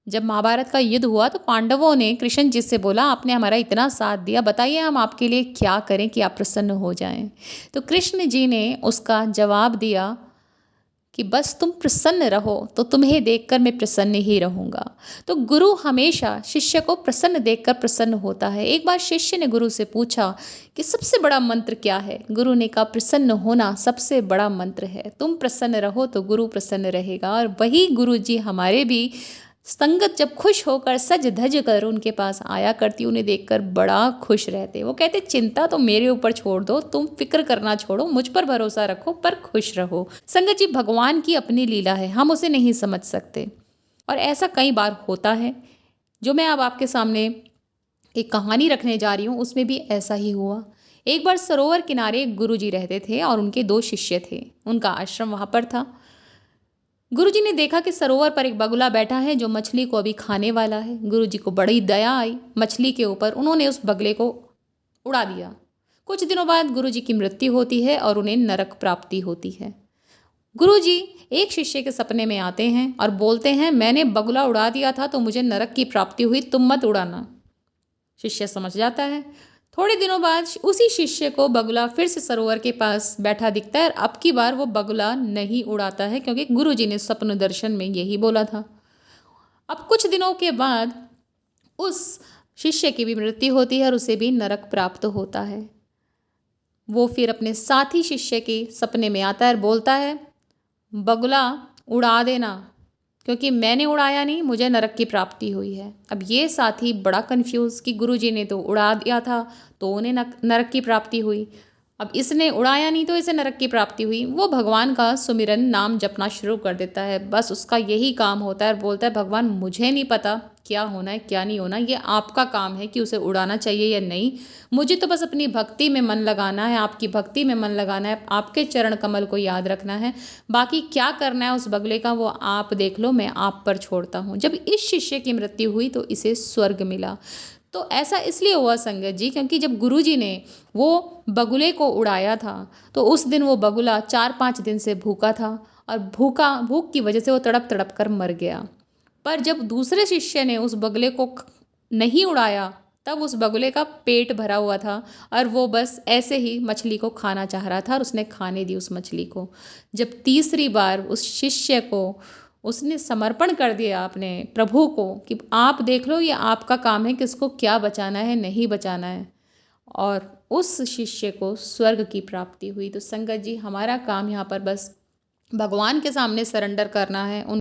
जब महाभारत का युद्ध हुआ तो पांडवों ने कृष्ण जी से बोला, आपने हमारा इतना साथ दिया, बताइए हम आपके लिए क्या करें कि आप प्रसन्न हो जाएं। तो कृष्ण जी ने उसका जवाब दिया कि बस तुम प्रसन्न रहो तो तुम्हें देखकर मैं प्रसन्न ही रहूँगा। तो गुरु हमेशा शिष्य को प्रसन्न देखकर प्रसन्न होता है। एक बार शिष्य ने गुरु से पूछा कि सबसे बड़ा मंत्र क्या है? गुरु ने कहा प्रसन्न होना सबसे बड़ा मंत्र है। तुम प्रसन्न रहो तो गुरु प्रसन्न रहेगा। और वही गुरु जी हमारे भी संगत जब खुश होकर सज धज कर उनके पास आया करती, उन्हें देखकर बड़ा खुश रहते। वो कहते चिंता तो मेरे ऊपर छोड़ दो, तुम फिक्र करना छोड़ो, मुझ पर भरोसा रखो, पर खुश रहो। संगत जी, भगवान की अपनी लीला है, हम उसे नहीं समझ सकते और ऐसा कई बार होता है। जो मैं अब आपके सामने एक कहानी रखने जा रही हूँ उसमें भी ऐसा ही हुआ। एक बार सरोवर किनारे एक गुरु जी रहते थे और उनके 2 शिष्य थे। उनका आश्रम वहाँ पर था। गुरुजी ने देखा कि सरोवर पर एक बगुला बैठा है जो मछली को अभी खाने वाला है। गुरुजी को बड़ी दया आई मछली के ऊपर, उन्होंने उस बगले को उड़ा दिया। कुछ दिनों बाद गुरुजी की मृत्यु होती है और उन्हें नरक प्राप्ति होती है। गुरुजी एक शिष्य के सपने में आते हैं और बोलते हैं, मैंने बगुला उड़ा दिया था तो मुझे नरक की प्राप्ति हुई, तुम मत उड़ाना। शिष्य समझ जाता है। थोड़े दिनों बाद उसी शिष्य को बगुला फिर से सरोवर के पास बैठा दिखता है और अब की बार वो बगुला नहीं उड़ाता है क्योंकि गुरुजी ने स्वप्न दर्शन में यही बोला था। अब कुछ दिनों के बाद उस शिष्य की भी मृत्यु होती है और उसे भी नरक प्राप्त होता है। वो फिर अपने साथी शिष्य के सपने में आता है और बोलता है, बगुला उड़ा देना क्योंकि मैंने उड़ाया नहीं, मुझे नरक की प्राप्ति हुई है। अब ये साथी बड़ा कंफ्यूज कि गुरुजी ने तो उड़ा दिया था तो उन्हें नरक की प्राप्ति हुई, अब इसने उड़ाया नहीं तो इसे नरक की प्राप्ति हुई। वो भगवान का सुमिरन नाम जपना शुरू कर देता है। बस उसका यही काम होता है और बोलता है, भगवान मुझे नहीं पता क्या होना है क्या नहीं होना, ये आपका काम है कि उसे उड़ाना चाहिए या नहीं। मुझे तो बस अपनी भक्ति में मन लगाना है, आपकी भक्ति में मन लगाना है, आपके चरण कमल को याद रखना है। बाकी क्या करना है उस बगले का वो आप देख लो, मैं आप पर छोड़ता हूँ। जब इस शिष्य की मृत्यु हुई तो इसे स्वर्ग मिला। तो ऐसा इसलिए हुआ संगत जी क्योंकि जब गुरुजी ने वो बगुले को उड़ाया था तो उस दिन वो बगुला 4-5 दिन से भूखा था और भूख की वजह से वो तड़प तड़प कर मर गया। पर जब दूसरे शिष्य ने उस बगले को नहीं उड़ाया तब उस बगुले का पेट भरा हुआ था और वो बस ऐसे ही मछली को खाना चाह रहा था और उसने खाने दी उस मछली को। जब तीसरी बार उस शिष्य को उसने समर्पण कर दिया अपने प्रभु को कि आप देख लो, ये आपका काम है कि इसको क्या बचाना है नहीं बचाना है, और उस शिष्य को स्वर्ग की प्राप्ति हुई। तो संगत जी, हमारा काम यहाँ पर बस भगवान के सामने सरेंडर करना है। उन